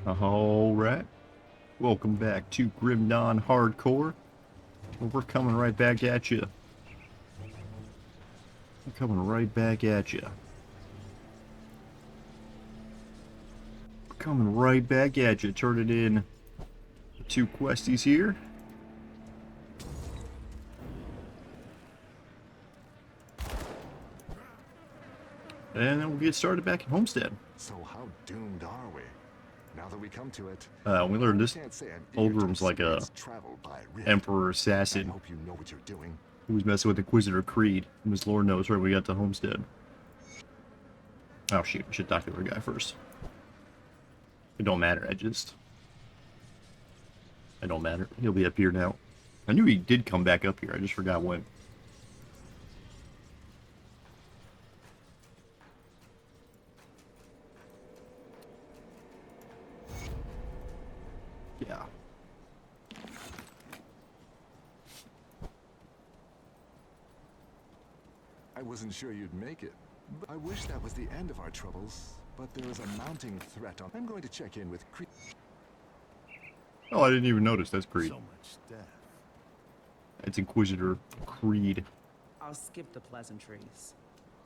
Alright, welcome back to Grim Dawn Hardcore. We're coming right back at you. We're coming right back at you. Coming right back at you. Turning in two questies here. And then we'll get started back at Homestead. So how doomed are we? Now that we come to it, We learned this Ulgrim's like a Emperor I assassin hope you know what you're doing. who was messing with Inquisitor Creed. Who was Lord knows where we got to Homestead. Oh shoot, I should talk to our guy first. It don't matter, it don't matter. He'll be up here now. I knew he did come back up here, I just forgot when. Yeah. I wasn't sure you'd make it. I wish that was the end of our troubles, but there is a mounting threat on. I'm going to check in with Creed. Oh, I didn't even notice. That's Creed. So much death. It's Inquisitor Creed. I'll skip the pleasantries.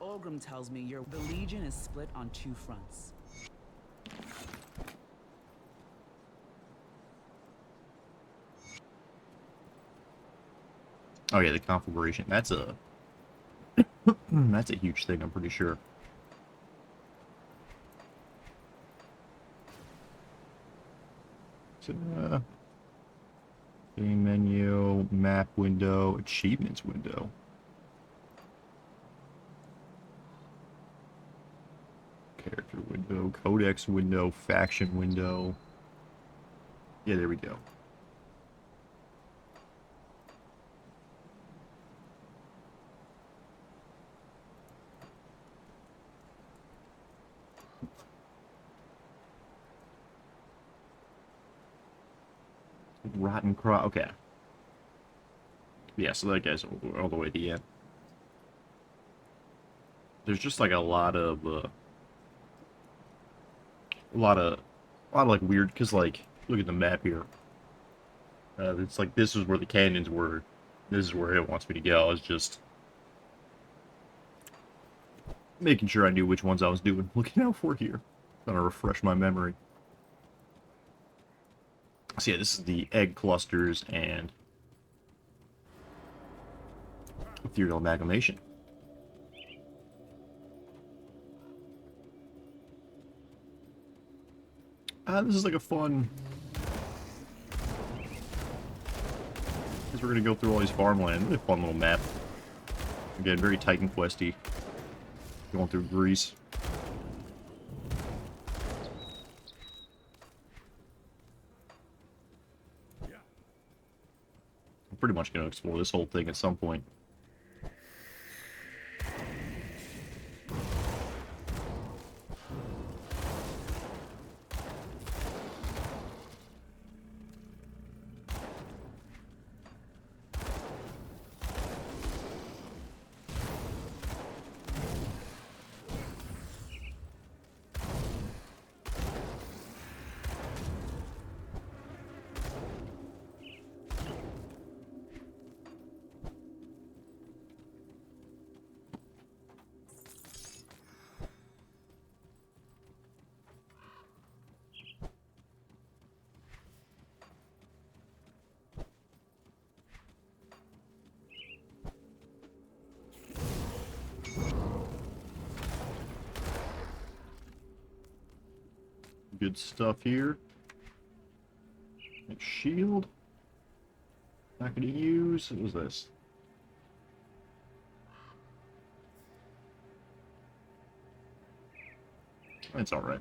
Ulgrim tells me the Legion is split on two fronts. Oh yeah, the conflagration. That's a that's a huge thing, I'm pretty sure. So, game menu, map window, achievements window. Character window, codex window, faction window. Yeah, there we go. Rotten Cross. Okay. Yeah, so that guy's all the way to the end. There's just like a lot of like weird, because like look at the map here. It's like this is where the canyons were. This is where it wants me to go. I was just making sure I knew which ones I was doing. Looking out for here. Trying to refresh my memory. So yeah, this is the egg clusters and ethereal amalgamation. This is like a fun... Because we're going to go through all these farmland. Really fun little map. Again, very Titan questy. Going through Greece. I'm pretty much going to explore this whole thing at some point. Good stuff here. Shield. Not gonna use. What was this? It's alright.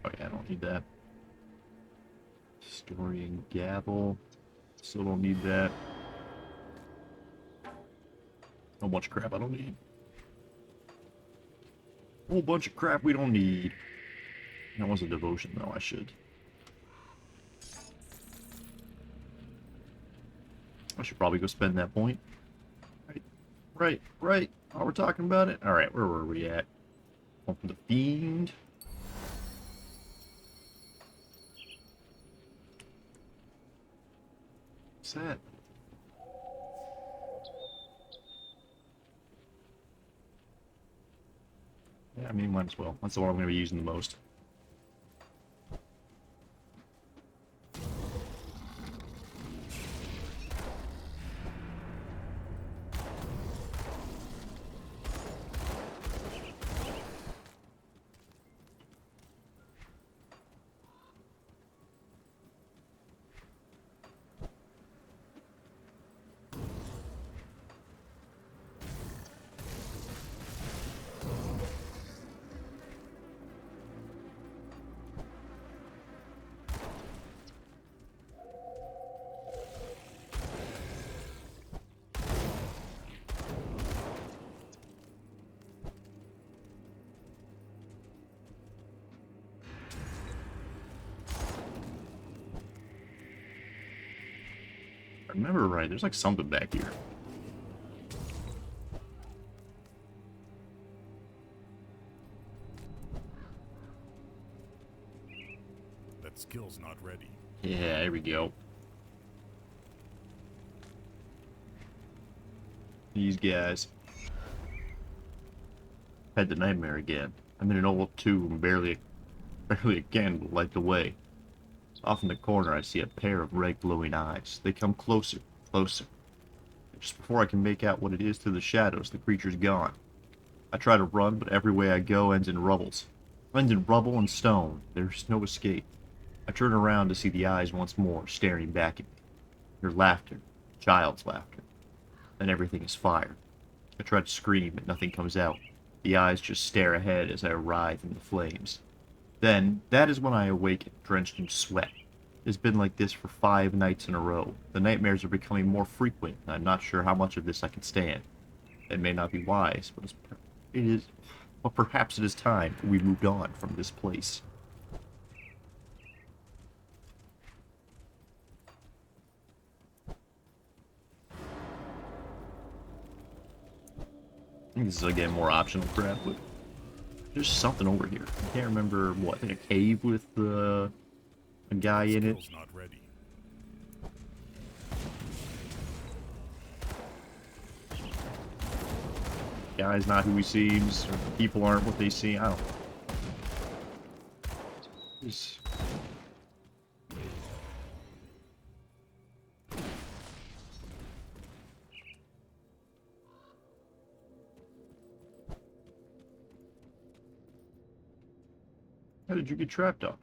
Oh yeah, I don't need that. Historian gavel. Still don't need that. A whole bunch of crap I don't need. A whole bunch of crap we don't need. That was a devotion though, I should. I should probably go spend that point. Right. Oh, we're talking about it? Alright, where were we at? One from the Fiend. What's that? Yeah, I mean, might as well. That's the one I'm going to be using the most. If I remember right, there's like something back here. That skill's not ready. Yeah, there we go. These guys. Had the nightmare again. I'm in an old tube, barely a candle light the way. Off in the corner, I see a pair of red glowing eyes. They come closer, closer. Just before I can make out what it is through the shadows, the creature's gone. I try to run, but every way I go ends in rubbles. Ends in rubble and stone. There's no escape. I turn around to see the eyes once more, staring back at me. Their laughter, child's laughter. Then everything is fire. I try to scream, but nothing comes out. The eyes just stare ahead as I writhe in the flames. Then, that is when I awaken, drenched in sweat. It's been like this for 5 nights in a row. The nightmares are becoming more frequent, and I'm not sure how much of this I can stand. It may not be wise, but but perhaps it is time we moved on from this place. I think this is again more optional crap, but there's something over here. I can't remember what. I think a cave with a guy in it. Skill's not ready. Guy's not who he seems, or people aren't what they seem. I don't know. Just... How did you get trapped up?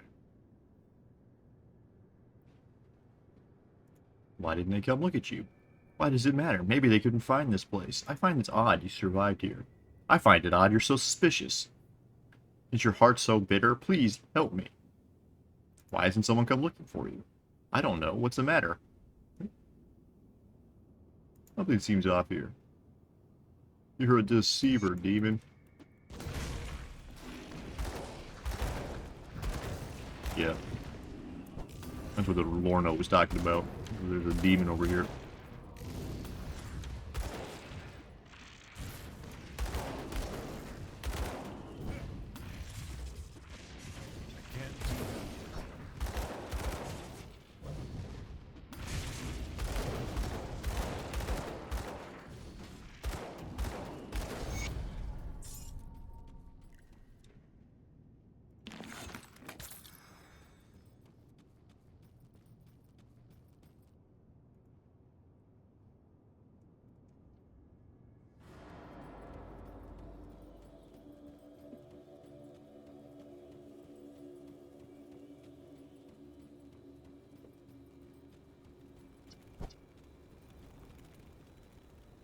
Why didn't they come look at you? Why does it matter? Maybe they couldn't find this place. I find it odd you survived here. I find it odd you're so suspicious. Is your heart so bitter? Please, help me. Why hasn't someone come looking for you? I don't know. What's the matter? Something seems off here. You're a deceiver, demon. Yeah. That's what the Lorna was talking about. There's a demon over here.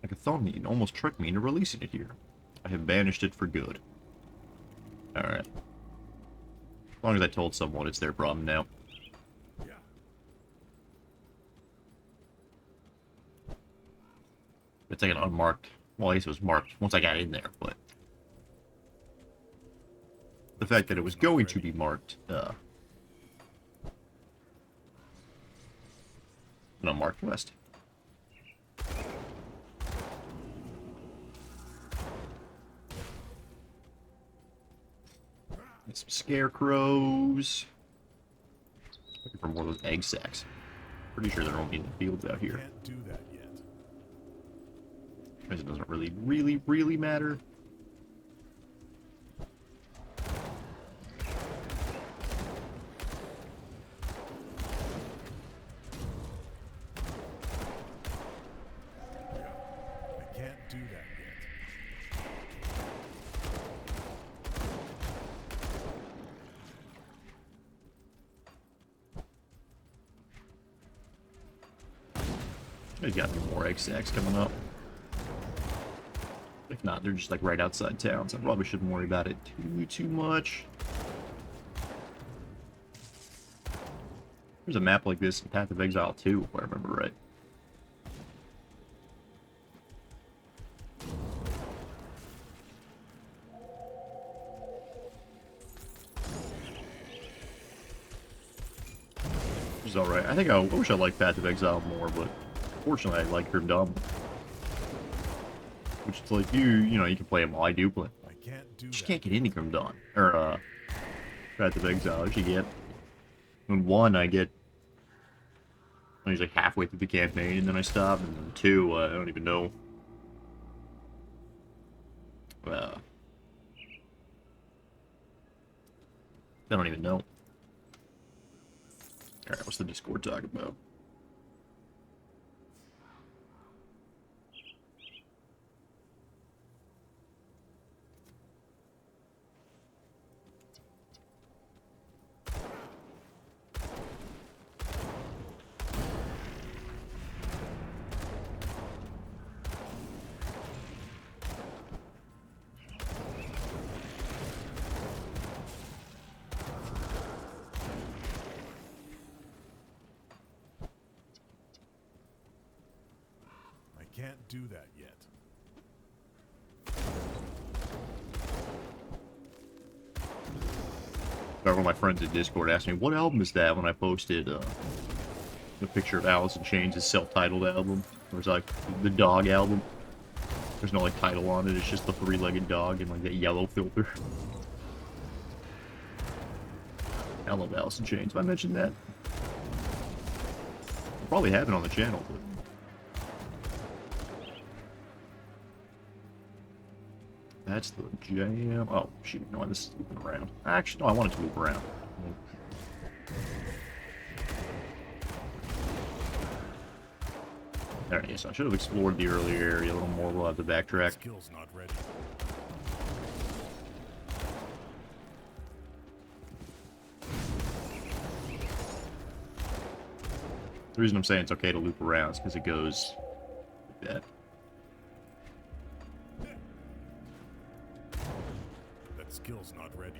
Like a Chthonian almost tricked me into releasing it here. I have banished it for good. Alright. As long as I told someone, it's their problem now. Yeah. It's like an unmarked... Well, I guess it was marked once I got in there, but... The fact that it was going to be marked, an unmarked quest. scarecrows. Looking for more of those egg sacs. Pretty sure they're only in the fields out here. Can't do that yet. Because it doesn't really matter. I can't do that yet. There's got to be more egg sacs coming up. If not, they're just like right outside town, so I probably shouldn't worry about it too much. There's a map like this in Path of Exile 2, if I remember right. Which is alright. I think I wish I liked Path of Exile more, but fortunately I like Grim Dawn. Which is like, you know, you can play them all. I do play. I can't do Just that. can't get into Grim Dawn. Or, Path of Exile. I usually get... In 1, I get... I'm usually halfway through the campaign, and then I stop, and then 2, I don't even know. I don't even know. Alright, what's the Discord talking about? I can't do that yet. One of my friends in Discord asked me, what album is that, when I posted the picture of Alice in Chains' self-titled album. It was like the dog album. There's no like title on it, it's just the three-legged dog and like that yellow filter. I love Alice in Chains. Have I mentioned that? I probably have it on the channel, but... That's the jam. Oh, shoot. No, this is looping around. Actually, no, I want it to loop around. There it is. I should have explored the earlier area a little more. We'll have to backtrack. Skill's not ready. The reason I'm saying it's okay to loop around is because it goes like that. That skill's not ready.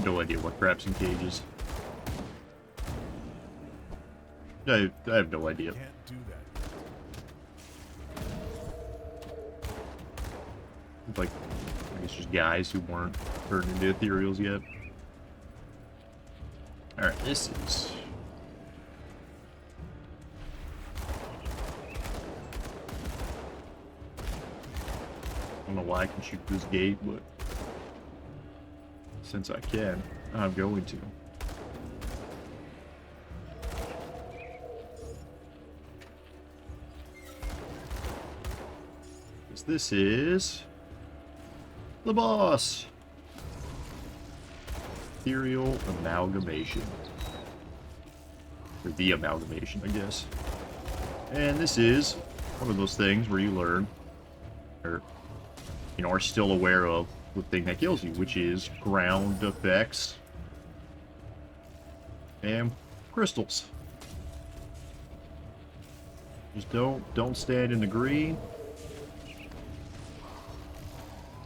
have no idea what craps in cages. I have no idea. Can't do that yet. Like, I guess just guys who weren't turned into ethereals yet. Alright, this is... I don't know why I can shoot this gate, but... since I can, I'm going to. This is the boss. Ethereal Amalgamation. Or the Amalgamation, I guess. And this is one of those things where you learn, or, you know, are still aware of the thing that kills you, which is ground effects and crystals. Just don't stand in the green.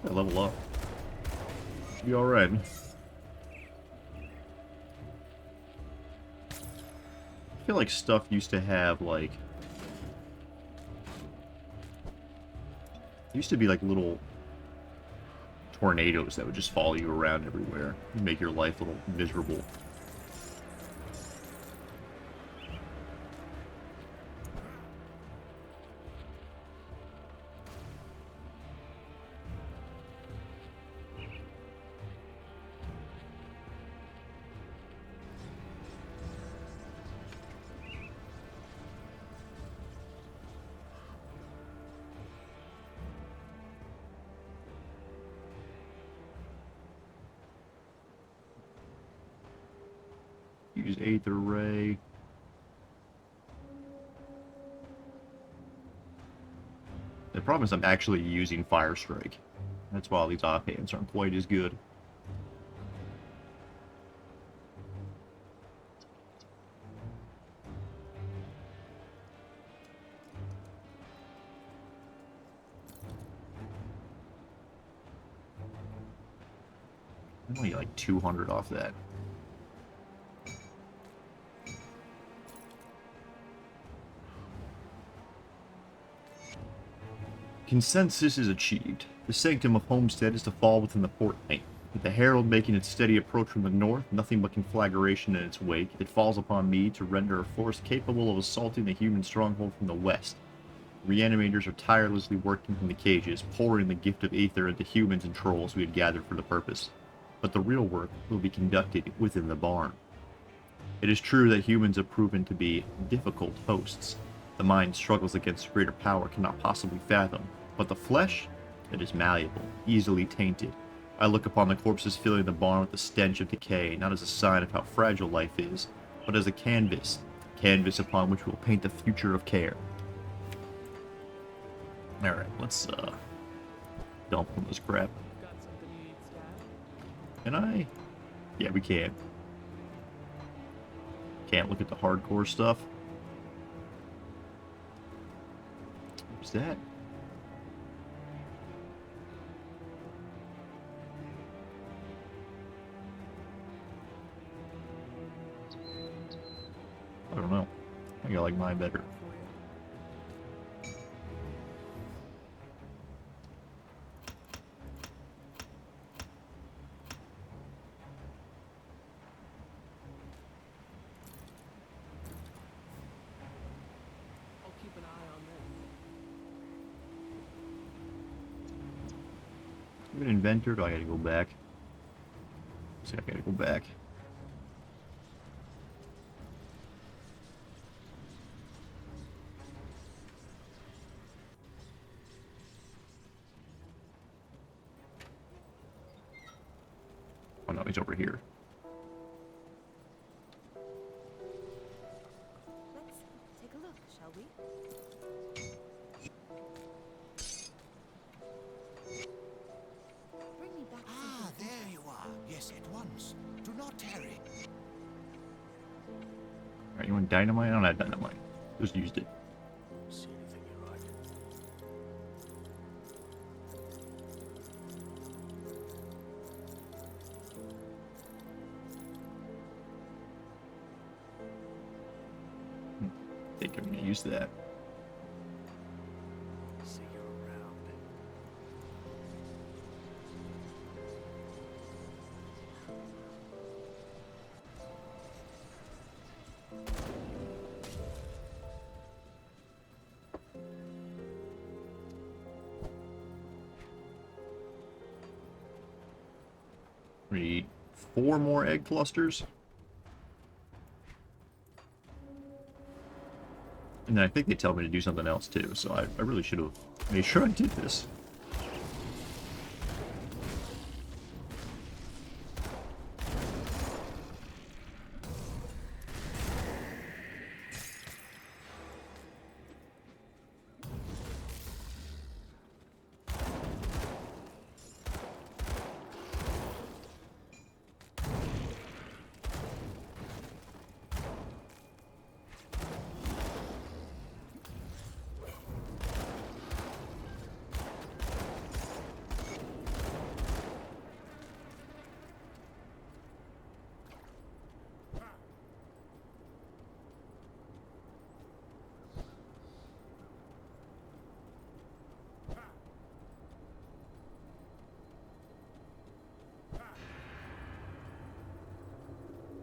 Level up. Should be alright. I feel like stuff used to have, like... used to be like little tornadoes that would just follow you around everywhere and make your life a little miserable. Use Aether Ray. The problem is I'm actually using Fire Strike. That's why all these offhands aren't quite as good. I'm only like 200 off that. Consensus is achieved. The sanctum of Homestead is to fall within the fortnight. With the Herald making its steady approach from the north, nothing but conflagration in its wake, it falls upon me to render a force capable of assaulting the human stronghold from the west. Reanimators are tirelessly working from the cages, pouring the gift of Aether into humans and trolls we had gathered for the purpose. But the real work will be conducted within the barn. It is true that humans have proven to be difficult hosts. The mind struggles against greater power cannot possibly fathom, but the flesh, it is malleable, easily tainted. I look upon the corpses filling the barn with the stench of decay, not as a sign of how fragile life is, but as a canvas upon which we will paint the future of care. Alright, let's, dump on this crap. Got something you need, Stab? Can I? Yeah, we can. Can't look at the hardcore stuff. What's that? I don't know. I think I like mine better. I'll keep an eye on them. I'm an inventor. Do I gotta go back? See, I gotta go back. Oh no, he's over here. Let's take a look, shall we? Bring me back Ah, something. there you are. Yes, at once. Do not tarry. Alright, you want dynamite? I don't have dynamite. Just used it. See anything you like? think I'm gonna use that. See you around. We need 4 more egg clusters. And then I think they tell me to do something else too, so I really should have made sure I did this.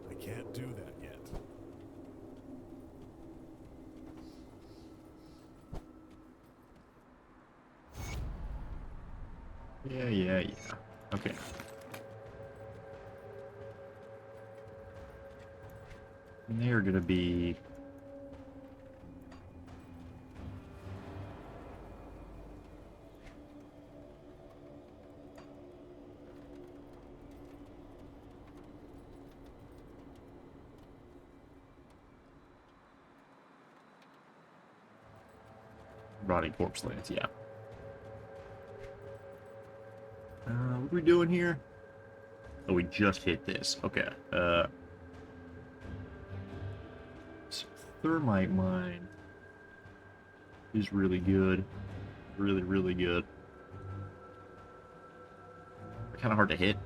I can't do that yet. Yeah. Okay. And they're gonna be... rotting corpse lands, yeah. What are we doing here? Oh, we just hit this. Okay. Thermite mine is really good. Really good. Kind of hard to hit.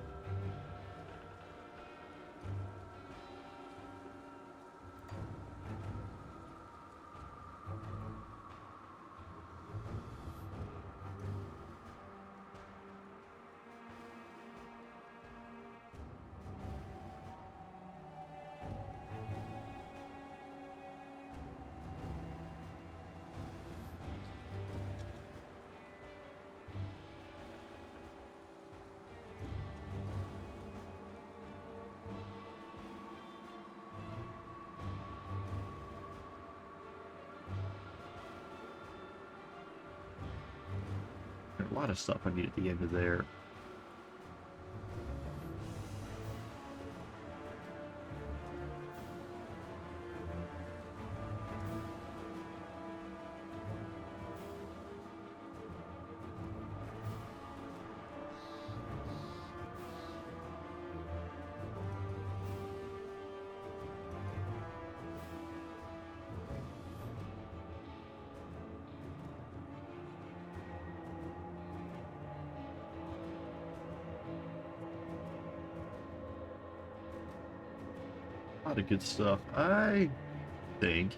A lot of stuff I need at the end of there. A lot of good stuff. I think.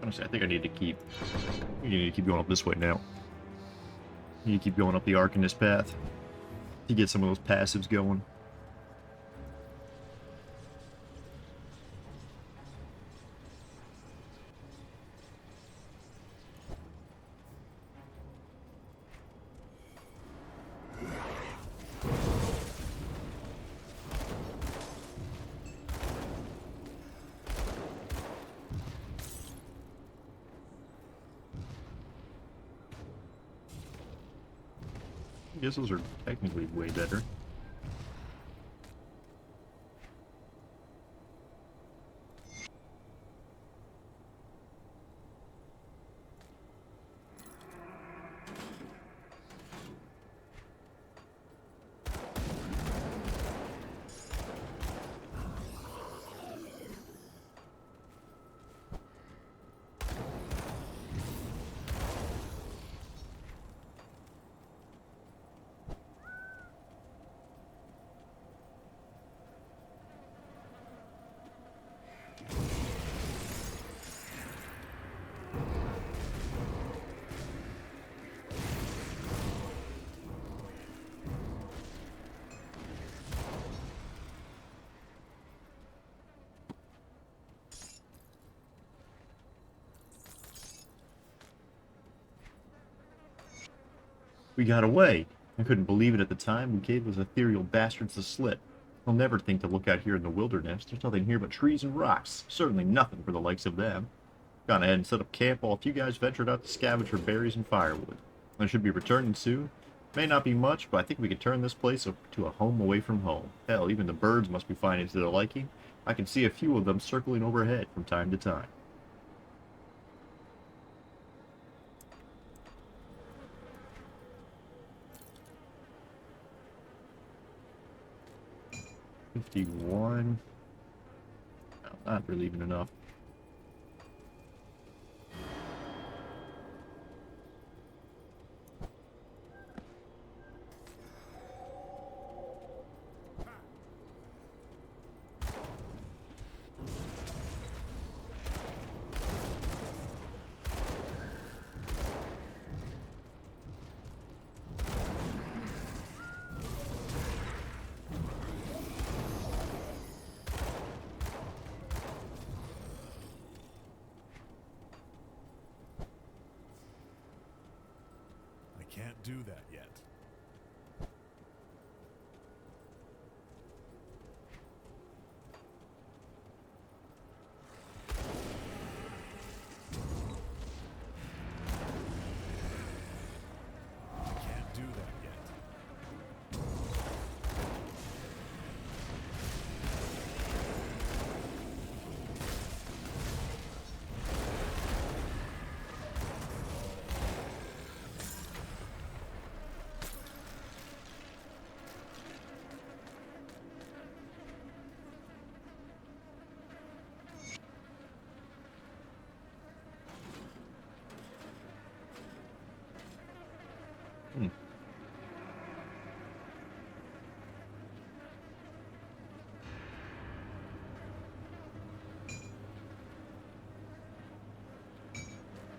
Honestly, I think I need to keep. We need to keep going up this way now. Need to keep going up the Arcanist path to get some of those passives going. I guess those are technically way better. We got away. I couldn't believe it at the time. We gave those ethereal bastards the slip. I'll never think to look out here in the wilderness. There's nothing here but trees and rocks. Certainly nothing for the likes of them. Gone ahead and set up camp while a few guys ventured out to scavenge for berries and firewood. I should be returning soon. May not be much, but I think we could turn this place to a home away from home. Hell, even the birds must be finding it to their liking. I can see a few of them circling overhead from time to time. $51. No, not really even enough. I can't do that yet. I can't do that yet.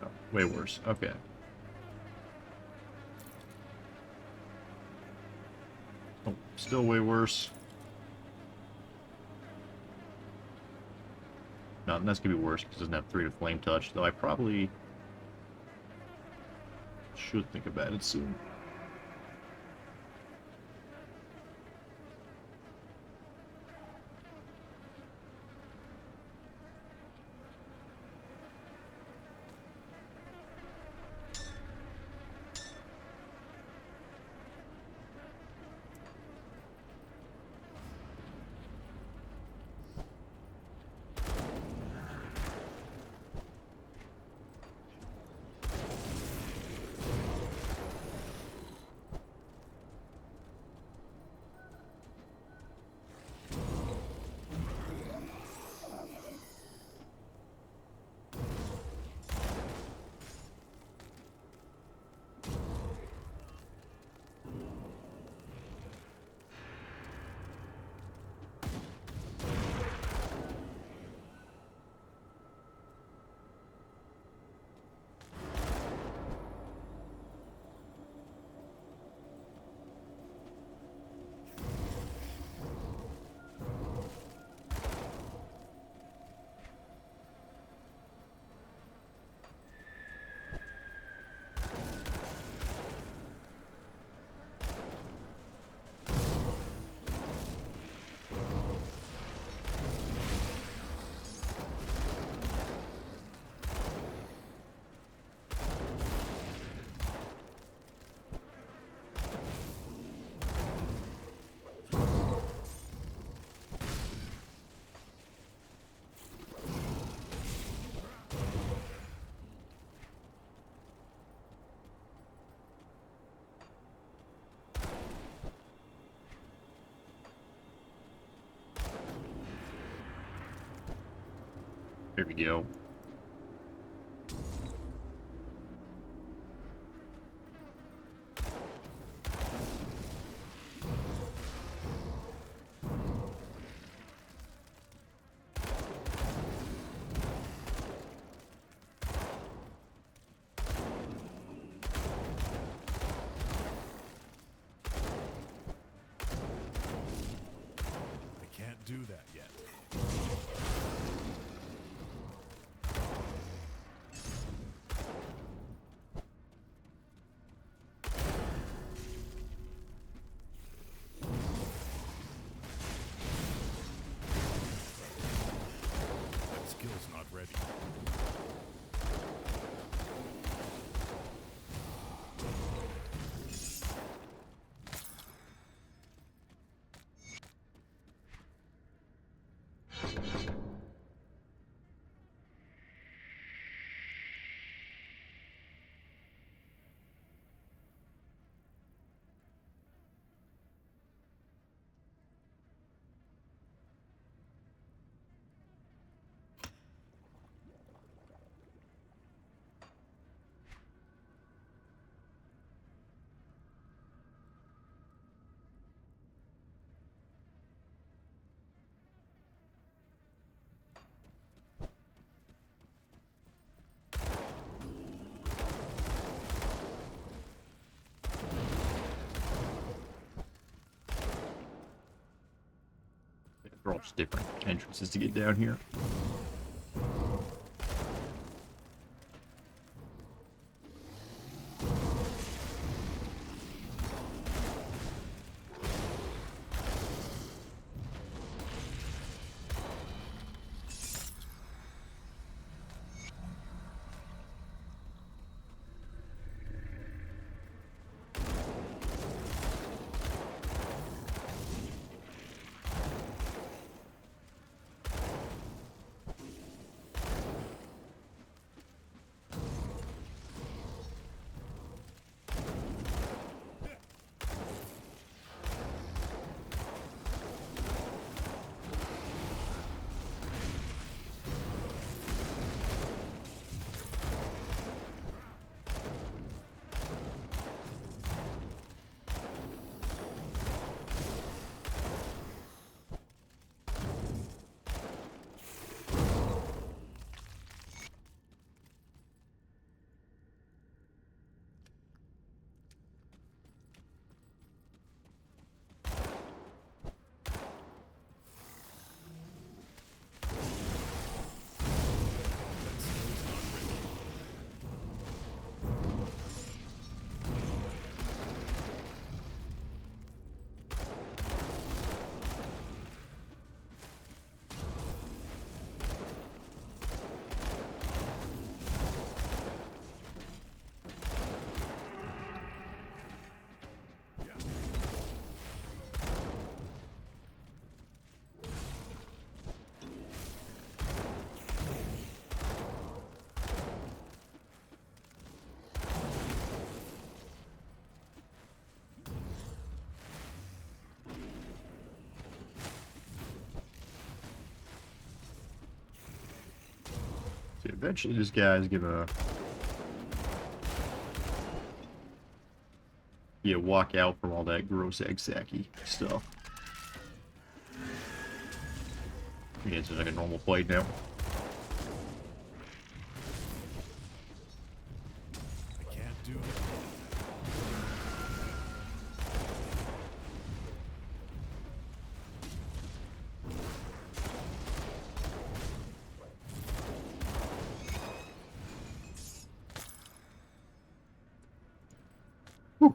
Oh, way worse. Okay. Oh, still way worse. No, that's gonna be worse because it doesn't have 3 to flame touch, though I probably should think about it soon. Here we go. I can't do that yet. They're all just different entrances to get down here. See, eventually this guy's gonna walk out from all that gross Exaki stuff. Yeah, it's just like a normal fight now. I can't do it. Whew.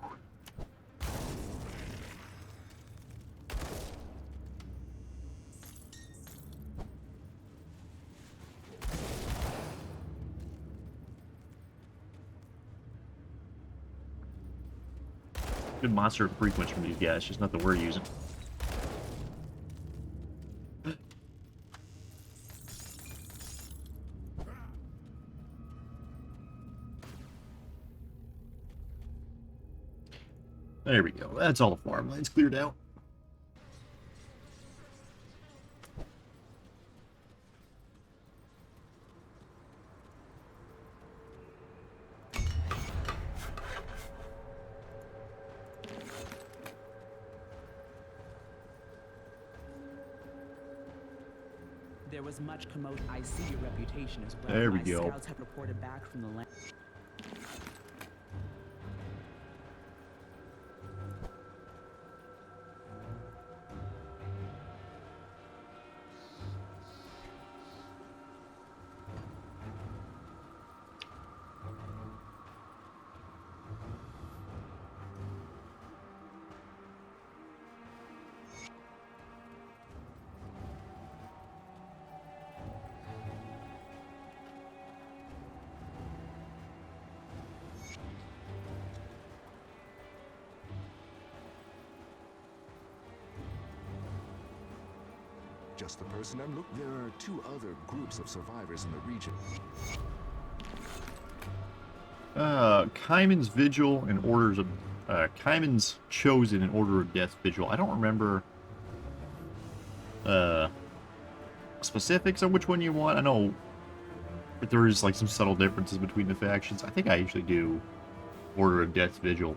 Good monster frequency from these guys, just nothing we're using. There we go. That's all the farmlands cleared out. There was much commotion. I see your reputation as well. There we My go. Scouts have reported back from the land. Just the person I'm looking. There are two other groups of survivors in the region. Kaiman's Vigil and Orders of... Kaiman's Chosen and Order of Death Vigil. I don't remember... specifics on which one you want. I know that there is, like, some subtle differences between the factions. I think I usually do Order of Death Vigil.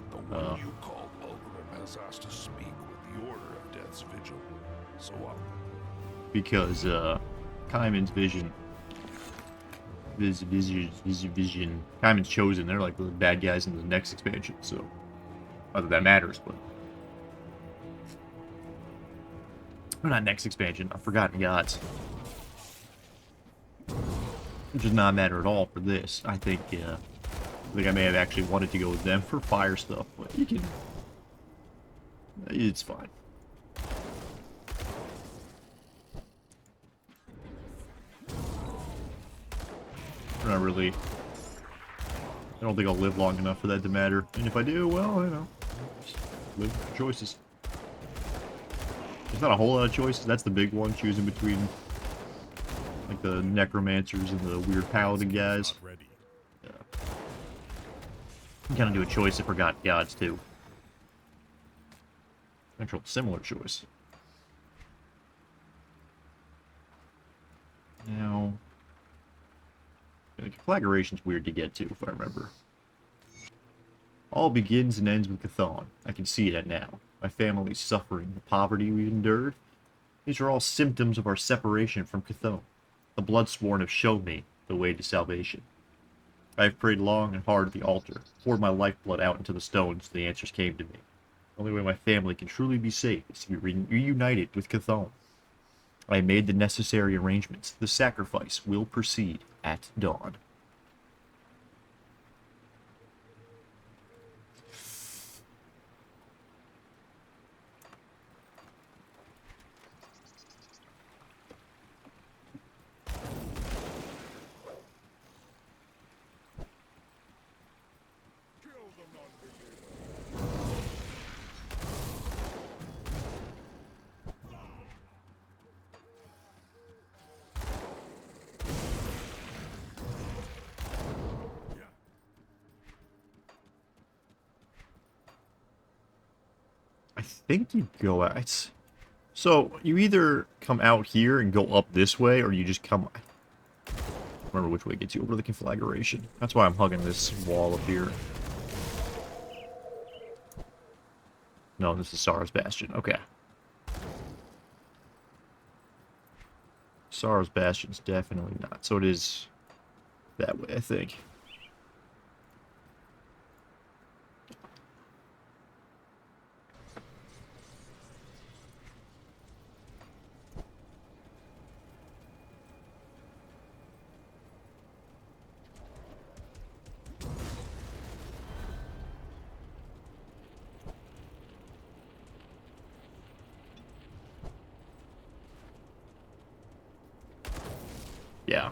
The one you called Ulgrim has asked to speak with the Order of Death's Vigil. So what? Because, Kaiman's Vision... Vision... Kaiman's Chosen, they're like the bad guys in the next expansion, so... Not that that matters, but... Or not next expansion, Forgotten Gods. Which does not matter at all for this. I think I may have actually wanted to go with them for fire stuff, but you can... It's fine. I'm not really... I don't think I'll live long enough for that to matter. And if I do, well, you know, live with choices. There's not a whole lot of choices. That's the big one, choosing between like the necromancers and the weird paladin guys. Not ready. You kind of do a choice of Forgotten Gods too. Actual similar choice. Now, the conflagration's weird to get to, if I remember. All begins and ends with Chthon. I can see it now. My family's suffering, the poverty we've endured. These are all symptoms of our separation from Chthon. The Bloodsworn have shown me the way to salvation. I have prayed long and hard at the altar, poured my lifeblood out into the stones, and the answers came to me. The only way my family can truly be safe is to be reunited with Chthon. I made the necessary arrangements. The sacrifice will proceed at dawn. I think you go out. So you either come out here and go up this way, or you just come. I don't remember which way gets you over the conflagration. That's why I'm hugging this wall up here. No, this is Sarah's Bastion. Okay. Sarah's Bastion's definitely not. So it is that way, I think. Yeah.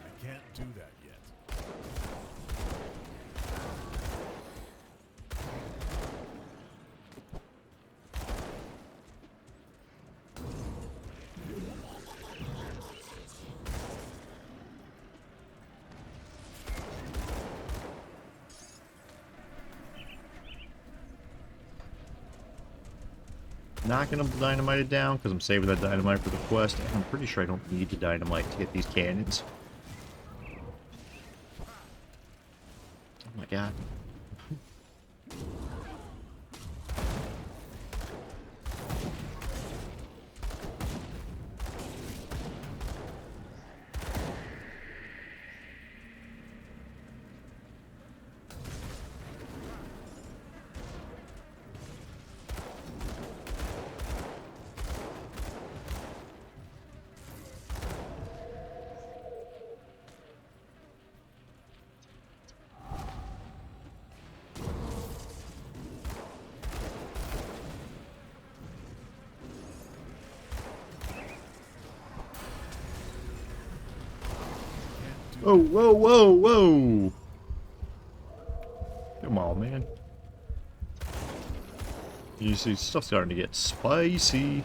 I can't do that yet. Not gonna dynamite it down because I'm saving that dynamite for the quest, and I'm pretty sure I don't need to dynamite to get these cannons. Oh my god. Whoa, whoa, whoa, whoa! Come on, man. You see, stuff's starting to get spicy.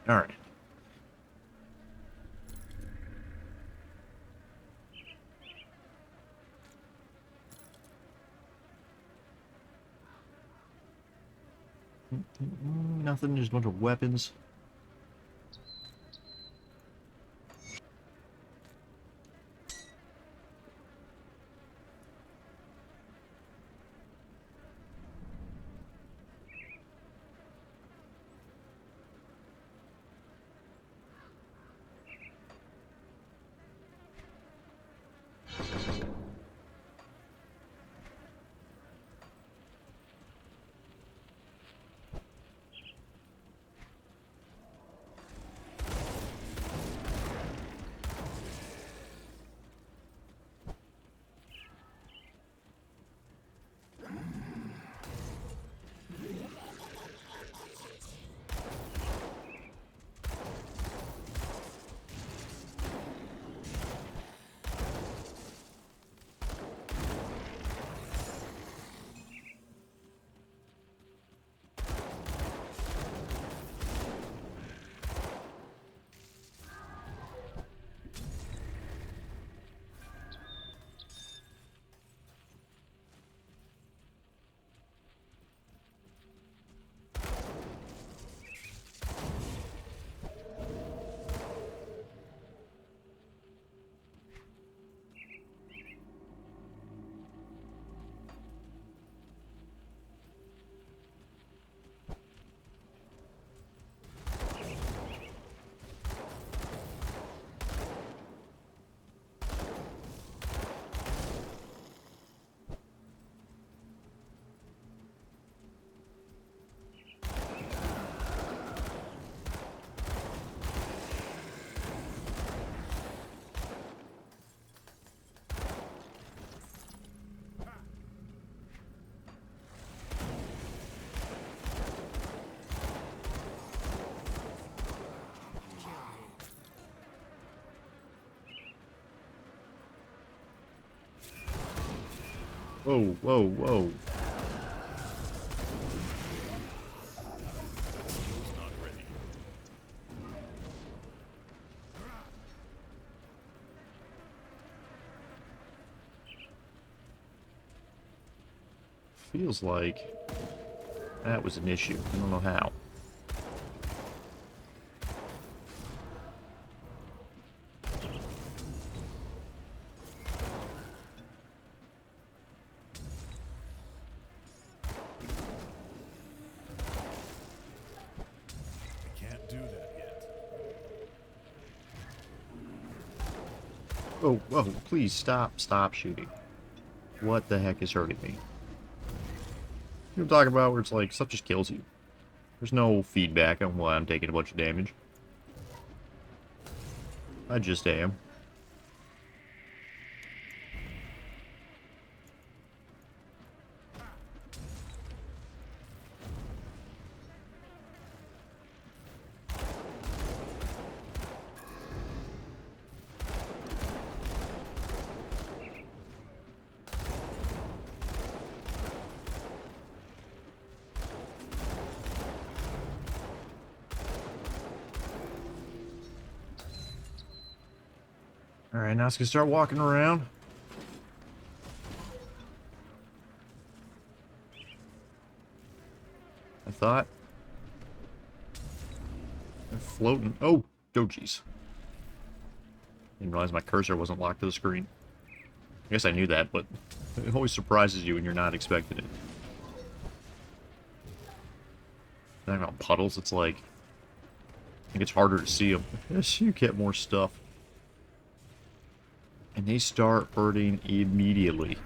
Alright. Nothing, just a bunch of weapons. Whoa, whoa, whoa. Feels like that was an issue. I don't know how. Can't do that yet. Oh, whoa, please stop shooting. What the heck is hurting me? You know what I'm talking about where it's like, stuff just kills you. There's no feedback on why I'm taking a bunch of damage. I just am. Alright, now it's gonna start walking around. I thought. I'm floating. Oh, jeez. Didn't realize my cursor wasn't locked to the screen. I guess I knew that, but it always surprises you when you're not expecting it. Talking about puddles, it's like, I think it's harder to see them as you get more stuff. And they start hurting immediately.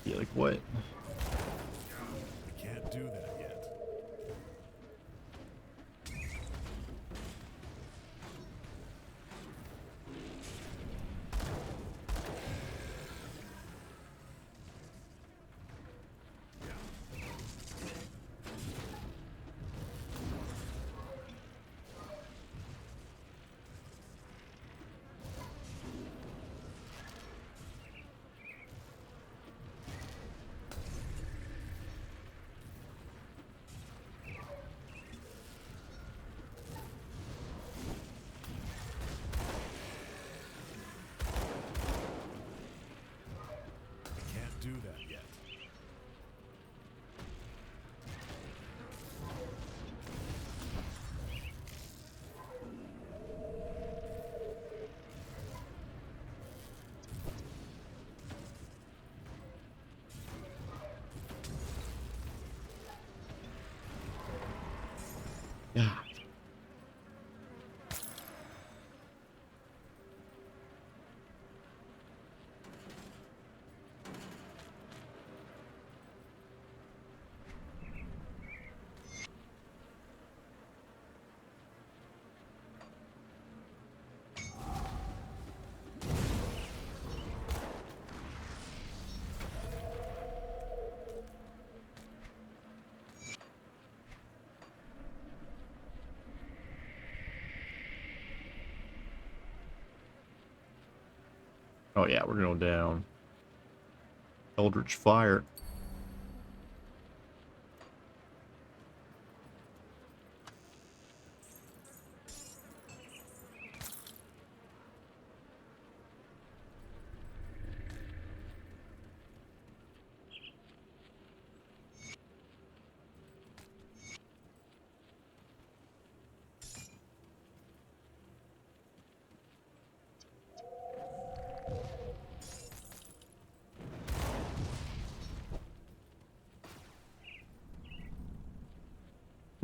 Yeah, like what? I can't do that yet. Yeah. Oh yeah, we're going down. Eldritch Fire.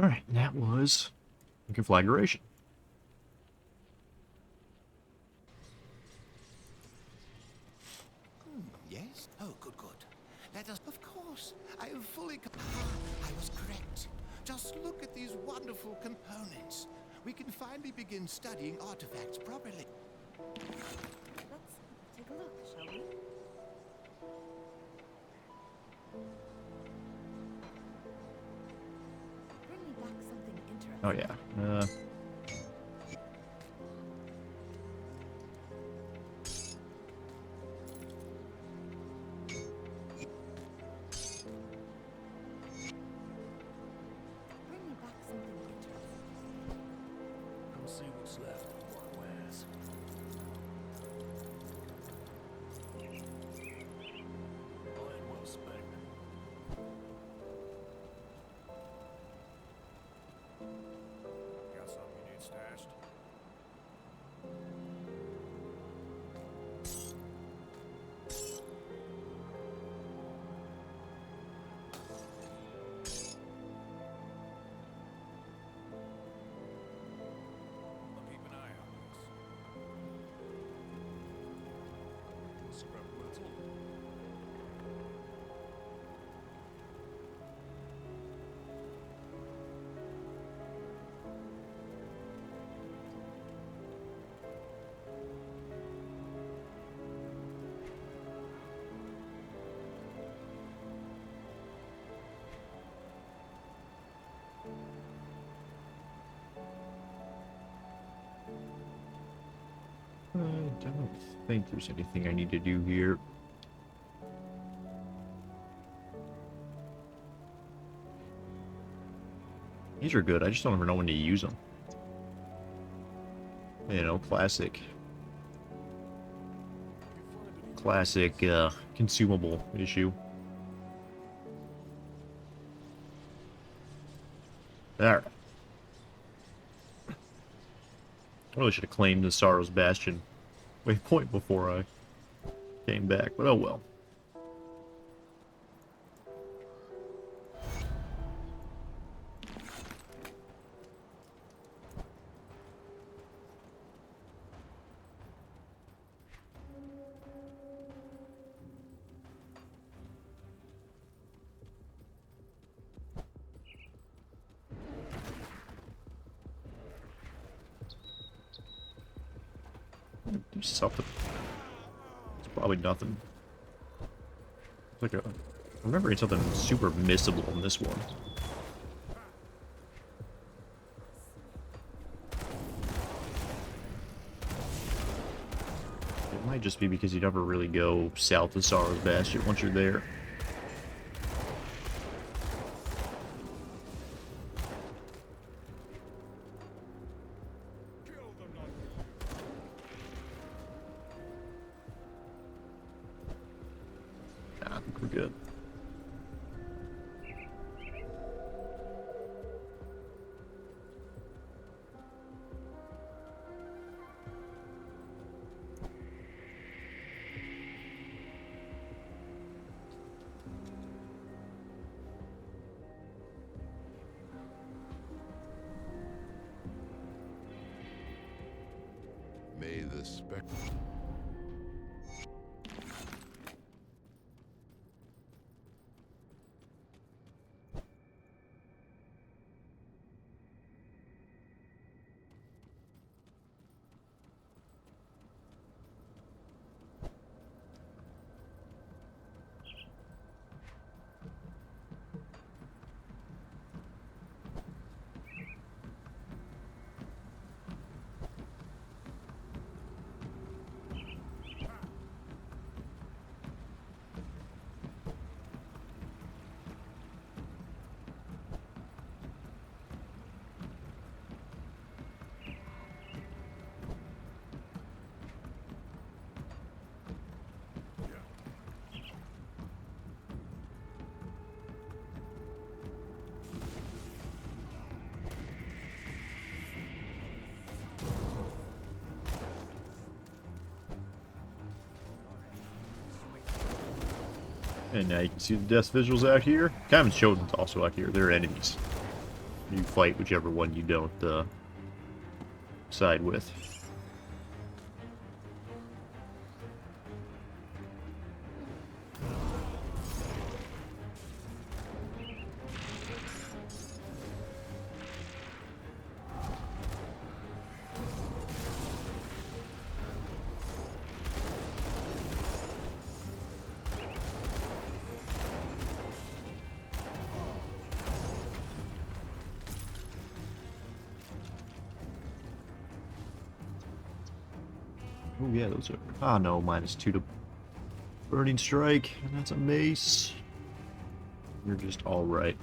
Alright, and that was Conflagration. Yes? Oh, good, good. Let us, of course. I am fully. I was correct. Just look at these wonderful components. We can finally begin studying artifacts properly. Let's take a look, shall we? Bring me back something interesting. Oh yeah. Bring me back something interesting. Come see what's left of what was. Mine well spent. Got something you need stashed? I'll keep an eye on this. Scrap metal. I don't think there's anything I need to do here. These are good, I just don't ever know when to use them. You know, classic consumable issue. There. I really should have claimed the Sorrow's Bastion waypoint before I came back, but oh well. Do something. It's probably nothing. It's like I'm remembering something super missable in this one. It might just be because you never really go south of Sorrow's Bastion once you're there. Nah, I think we're good. the spec. And now you can see the death visuals out here. Common Chosen's also out here. They're enemies. You fight whichever one you don't side with. Oh yeah, those are... Ah no, -2 to Burning Strike, and that's a mace. You're just alright.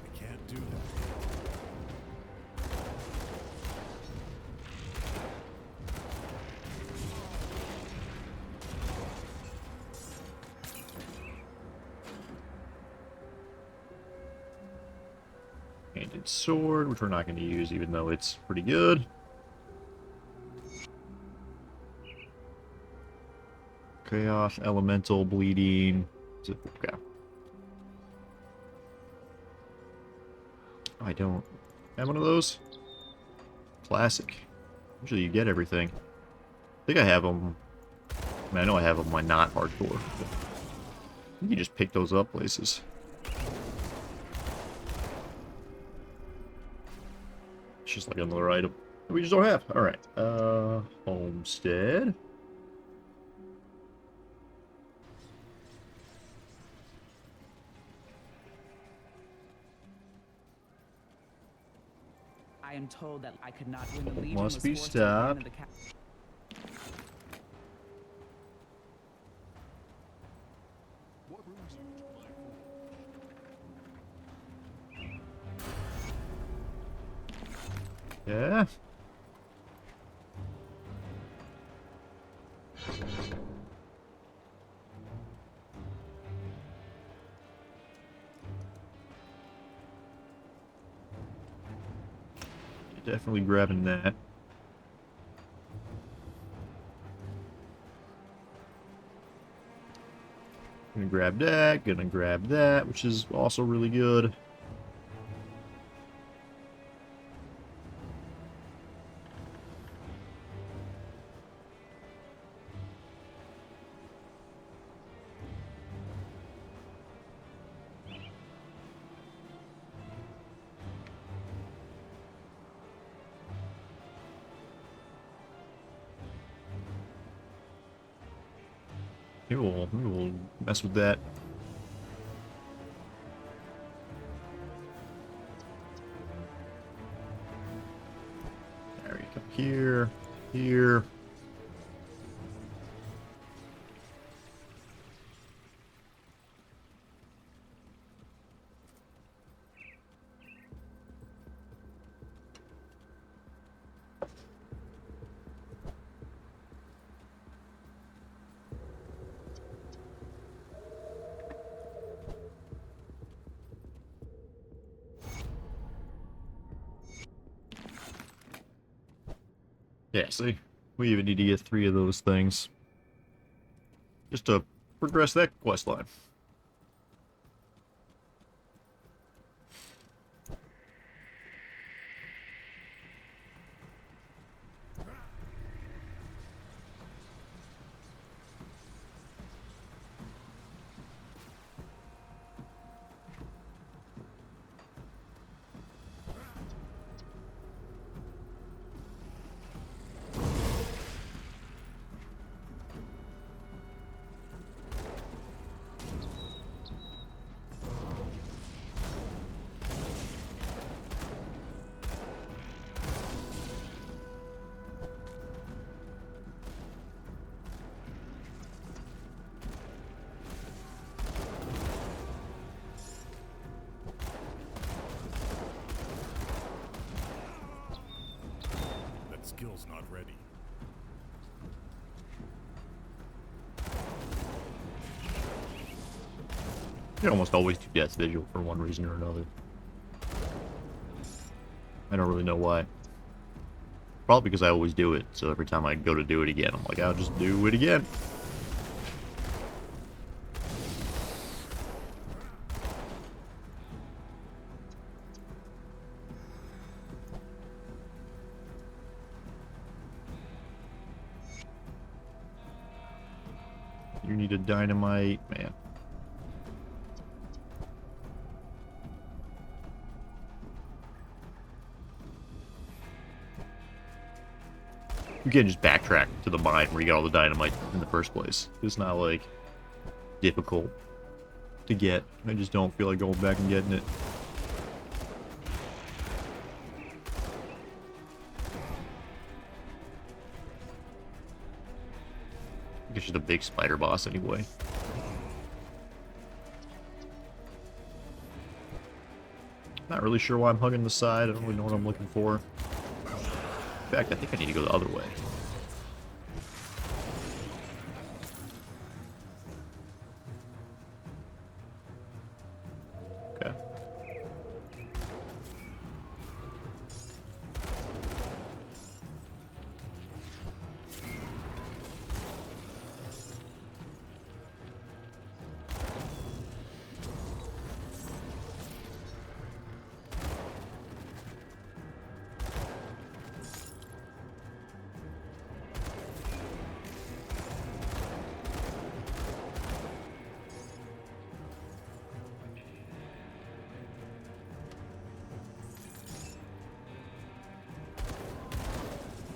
I can't do that. Handed sword, which we're not going to use, even though it's pretty good. Chaos, Elemental, Bleeding. Okay. I don't have one of those. Classic. Usually you get everything. I think I have them. I mean, I know I have them when not hardcore. But you can just pick those up places. It's just like another item that we just don't have. Alright. Homestead. I am told that I could not win the Legion. Must was be forced to abandon stopped. the ca- What rooms would you like for? Yeah. Definitely grabbing that. Gonna grab that, which is also really good. Maybe we'll mess with that. There you go. Here, here. Yeah, see? We even need to get 3 of those things. Just to progress that quest line. That skill's not ready. You almost always do Death's Vigil for one reason or another. I don't really know why. Probably because I always do it, so every time I go to do it again, I'm like, I'll just do it again. You need a dynamite, man. You can't just backtrack to the mine where you got all the dynamite in the first place. It's not, like, difficult to get. I just don't feel like going back and getting it. It's just a big spider boss anyway. Not really sure why I'm hugging the side. I don't really know what I'm looking for. In fact, I think I need to go the other way. Okay.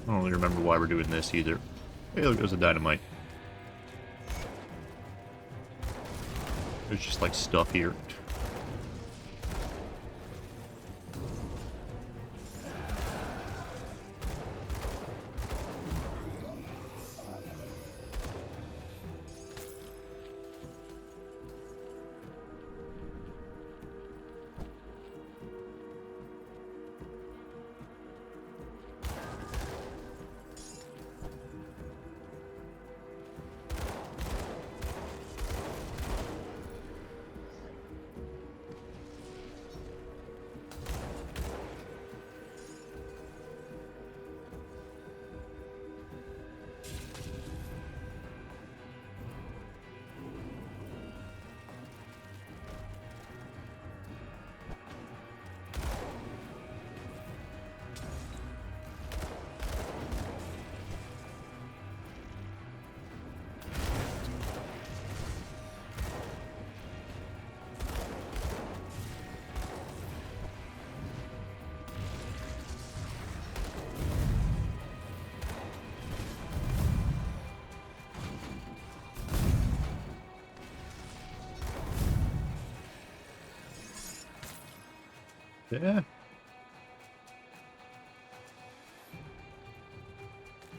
I don't really remember why we're doing this either. Hey, look, there's a dynamite. There's just like stuff here. Yeah.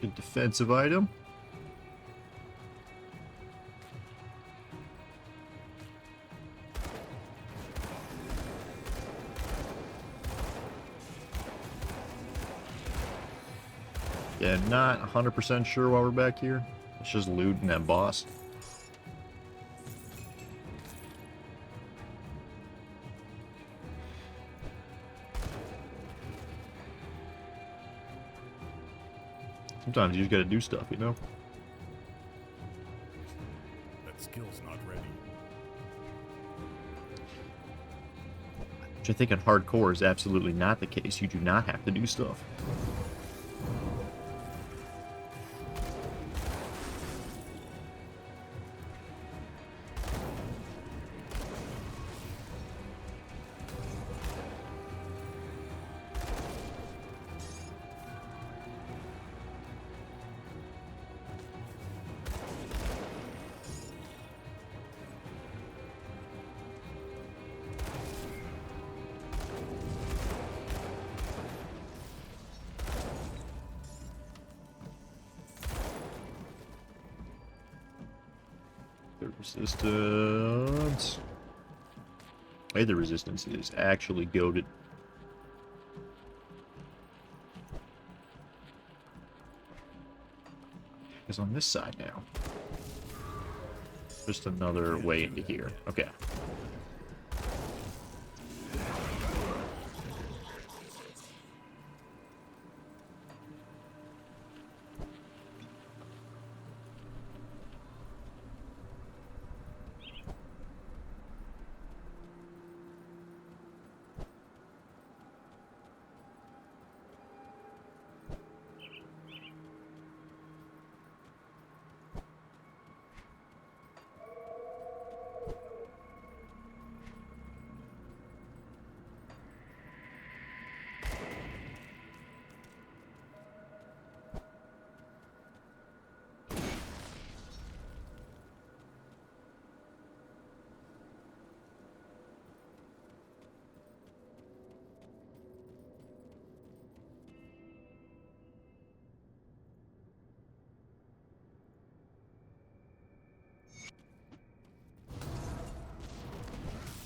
Good defensive item. Yeah, not 100% sure why we're back here. It's just looting that boss. Sometimes you just gotta do stuff, you know? That skill's not ready. Which I think in hardcore is absolutely not the case. You do not have to do stuff. The resistance. Hey, the resistance is actually goated. It's on this side now. Just another way into here. Okay.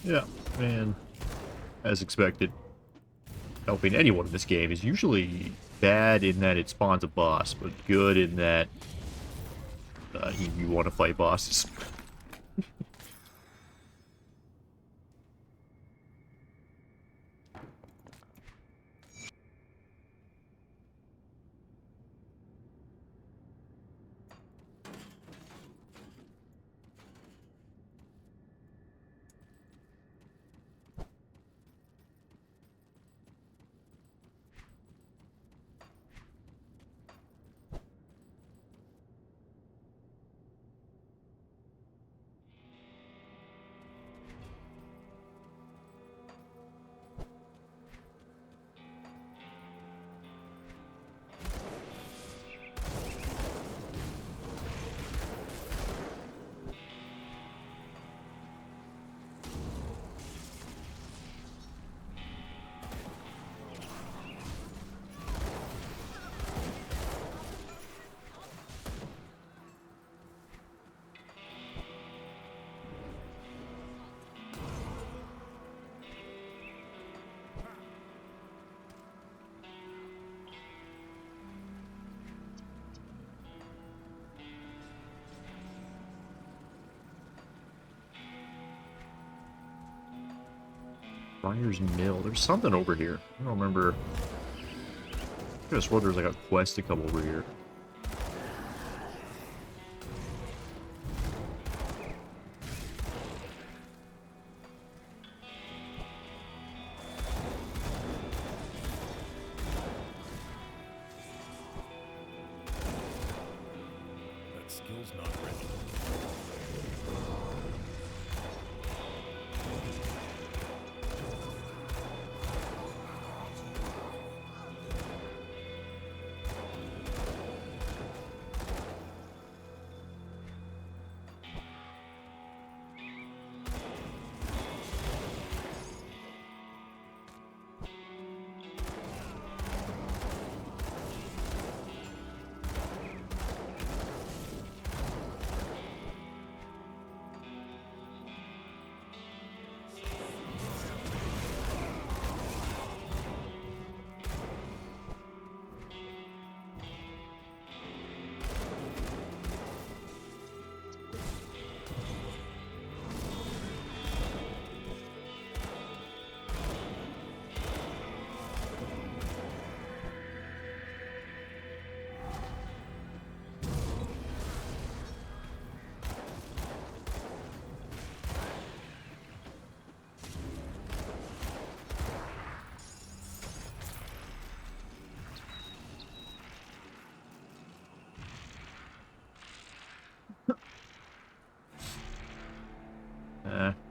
Yeah, and as expected, helping anyone in this game is usually bad in that it spawns a boss, but good in that you want to fight bosses. Briar's Mill. There's something over here. I don't remember. I could have sworn there was like a quest to come over here. That skill's not ready.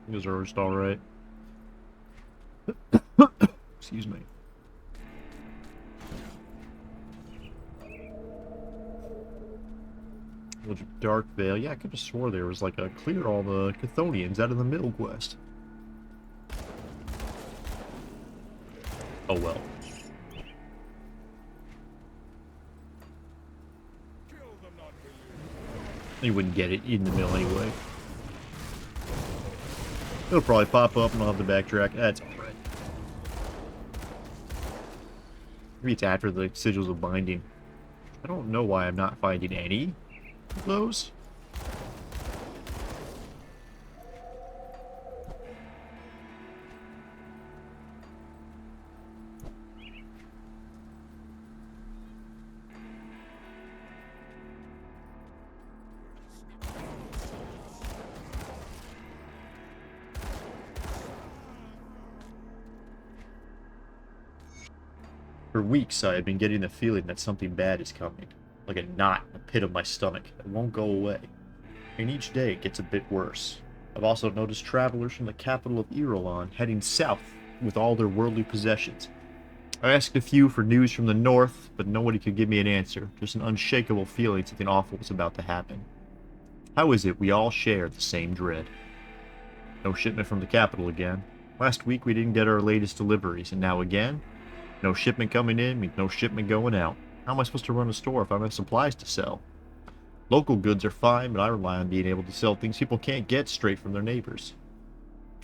You guys are just alright. Excuse me. Village of Darkvale. Yeah, I could have swore there was like a clear all the Chthonians out of the Middle Quest. Oh well. You wouldn't get it in the middle anyway. It'll probably pop up and I'll have to backtrack. That's alright. Maybe it's after the Sigils of Binding. I don't know why I'm not finding any of those. For weeks, I have been getting the feeling that something bad is coming. Like a knot in the pit of my stomach that won't go away. And each day it gets a bit worse. I've also noticed travelers from the capital of Irulan heading south with all their worldly possessions. I asked a few for news from the north, but nobody could give me an answer. Just an unshakable feeling something awful was about to happen. How is it we all share the same dread? No shipment from the capital again. Last week we didn't get our latest deliveries, and now again? No shipment coming in means no shipment going out. How am I supposed to run a store if I don't have supplies to sell? Local goods are fine, but I rely on being able to sell things people can't get straight from their neighbors.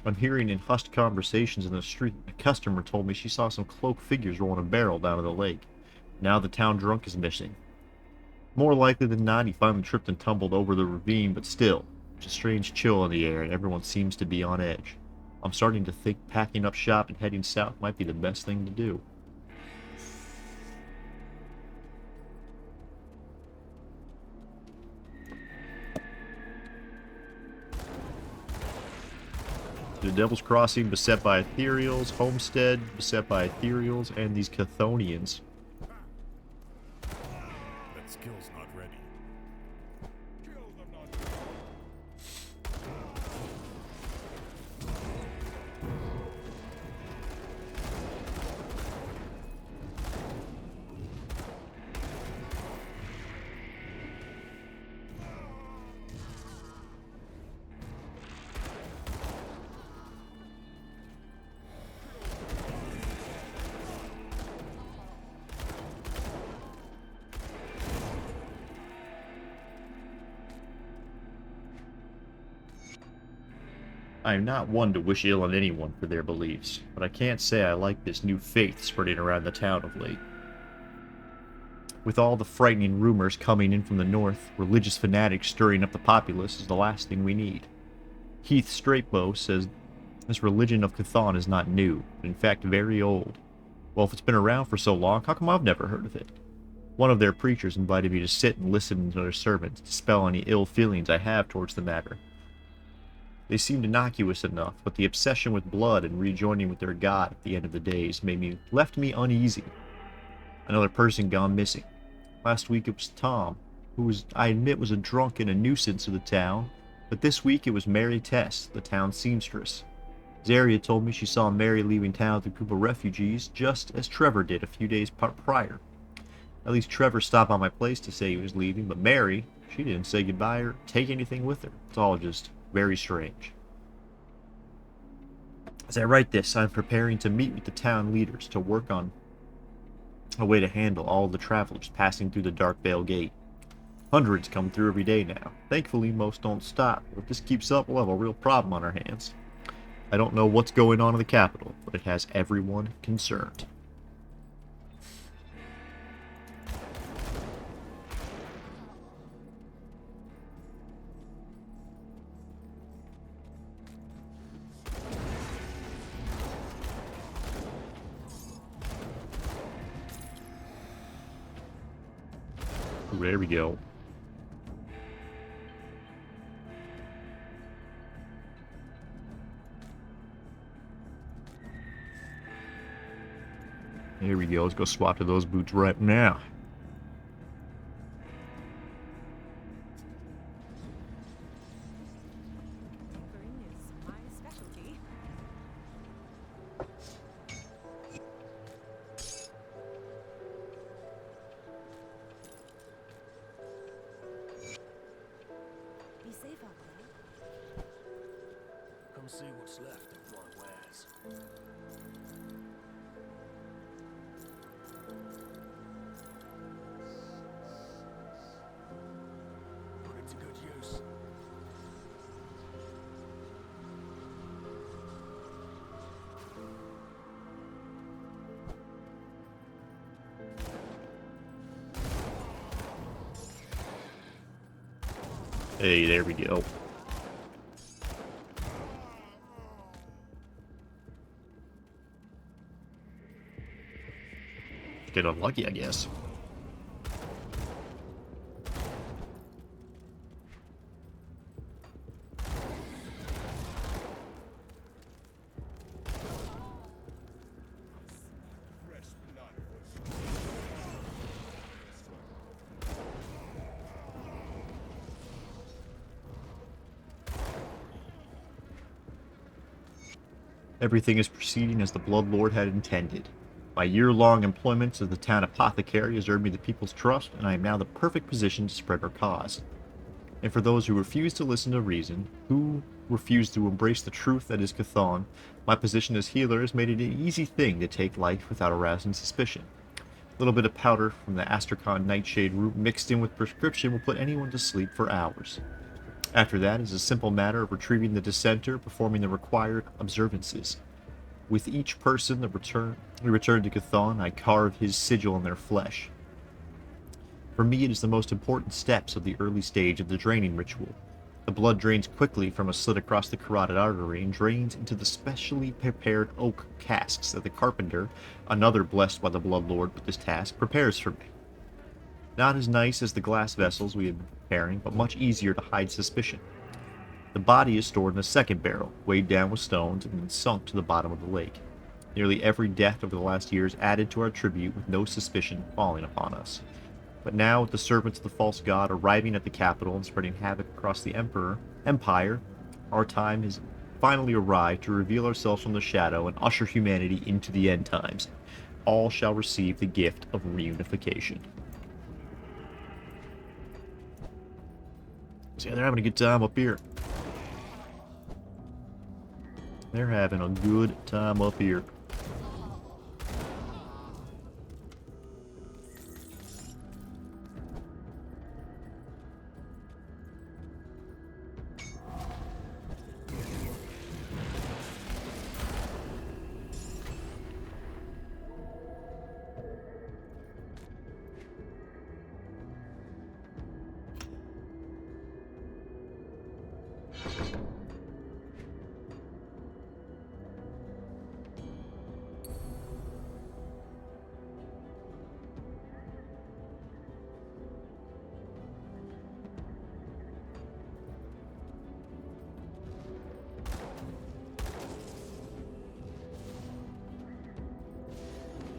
I'm hearing in hushed conversations in the street, a customer told me she saw some cloaked figures rolling a barrel down to the lake. Now the town drunk is missing. More likely than not, he finally tripped and tumbled over the ravine, but still, there's a strange chill in the air and everyone seems to be on edge. I'm starting to think packing up shop and heading south might be the best thing to do. The Devil's Crossing, beset by Ethereals, Homestead, beset by Ethereals, and these Chthonians. That skill's not ready. Kill them not. I am not one to wish ill on anyone for their beliefs, but I can't say I like this new faith spreading around the town of late. With all the frightening rumors coming in from the north, religious fanatics stirring up the populace is the last thing we need. Heath Straightbow says this religion of Chthon is not new, but in fact very old. Well, if it's been around for so long, how come I've never heard of it? One of their preachers invited me to sit and listen to their sermons to dispel any ill feelings I have towards the matter. They seemed innocuous enough, but the obsession with blood and rejoining with their god at the end of the days left me uneasy. Another person gone missing. Last week it was Tom, who I admit was a drunk and a nuisance to the town, but this week it was Mary Tess, the town seamstress. Zarya told me she saw Mary leaving town with a group of refugees, just as Trevor did a few days prior. At least Trevor stopped by my place to say he was leaving, but Mary, she didn't say goodbye or take anything with her. It's all just very strange. As I write this, I'm preparing to meet with the town leaders to work on a way to handle all the travelers passing through the Darkvale Gate. Hundreds come through every day now. Thankfully, most don't stop. If this keeps up, we'll have a real problem on our hands. I don't know what's going on in the capital, but it has everyone concerned. There we go. Here we go. Let's go swap to those boots right now. Tinkering is my specialty. what's left of my wares. Put it to good use. Hey, there we go. Get unlucky, I guess. Everything is proceeding as the Bloodlord had intended. My year-long employment as the town apothecary has earned me the people's trust, and I am now in the perfect position to spread our cause. And for those who refuse to listen to reason, who refuse to embrace the truth that is Chthon, my position as healer has made it an easy thing to take life without arousing suspicion. A little bit of powder from the Astrakhan nightshade root mixed in with prescription will put anyone to sleep for hours. After that is a simple matter of retrieving the dissenter, performing the required observances. With each person we return to Chthon, I carve his sigil in their flesh. For me, it is the most important steps of the early stage of the draining ritual. The blood drains quickly from a slit across the carotid artery and drains into the specially prepared oak casks that the carpenter, another blessed by the Bloodlord with this task, prepares for me. Not as nice as the glass vessels we had been preparing, but much easier to hide suspicion. The body is stored in a second barrel, weighed down with stones, and then sunk to the bottom of the lake. Nearly every death over the last years added to our tribute with no suspicion falling upon us. But now, with the servants of the false god arriving at the capital and spreading havoc across the empire, our time has finally arrived to reveal ourselves from the shadow and usher humanity into the end times. All shall receive the gift of reunification. So yeah, they're having a good time up here. They're having a good time up here.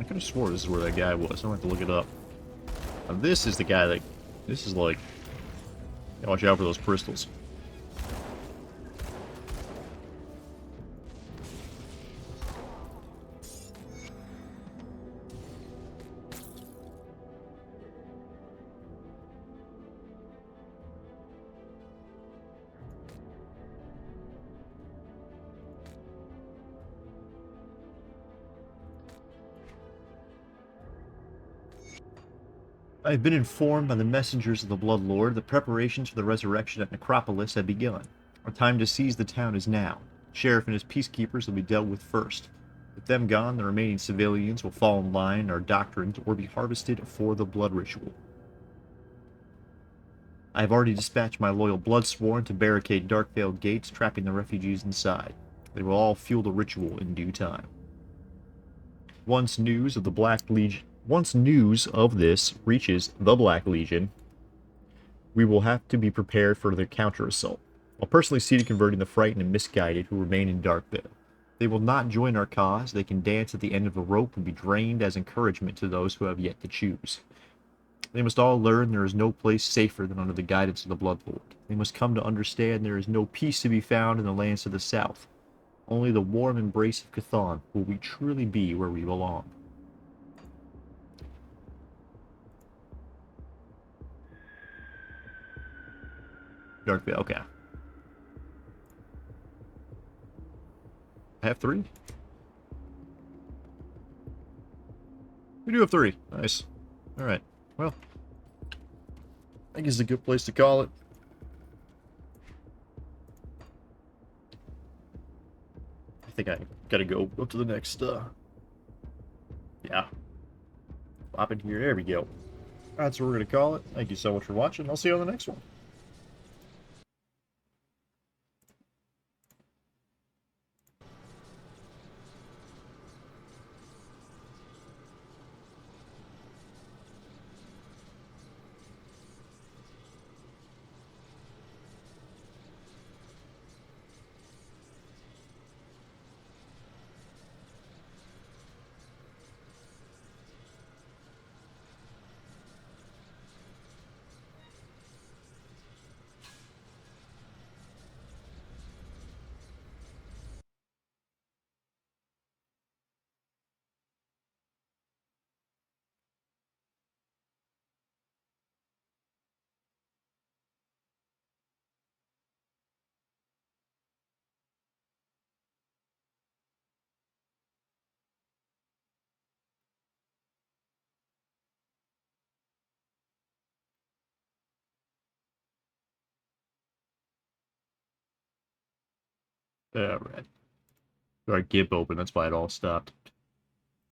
I could have swore this is where that guy was. I don't have to look it up. Now, this is the guy that... This is like... Watch out for those crystals. I have been informed by the messengers of the Bloodlord that preparations for the resurrection at Necropolis have begun. Our time to seize the town is now. The sheriff and his peacekeepers will be dealt with first. With them gone, the remaining civilians will fall in line in our doctrines or be harvested for the blood ritual. I have already dispatched my loyal Bloodsworn to barricade Darkvale gates, trapping the refugees inside. They will all fuel the ritual in due time. Once news of this reaches the Black Legion, we will have to be prepared for their counter-assault. I'll personally see to converting the frightened and misguided who remain in Darkvale. They will not join our cause. They can dance at the end of the rope and be drained as encouragement to those who have yet to choose. They must all learn there is no place safer than under the guidance of the Bloodlord. They must come to understand there is no peace to be found in the lands of the south. Only the warm embrace of Chthon will we truly be where we belong. Darkvale, okay. I have 3? We do have 3. Nice. Alright. Well, I think it's a good place to call it. I think I gotta go up to the next, yeah. Pop in here. There we go. That's what we're gonna call it. Thank you so much for watching. I'll see you on the next one. Alright. Our GIMP open, that's why it all stopped.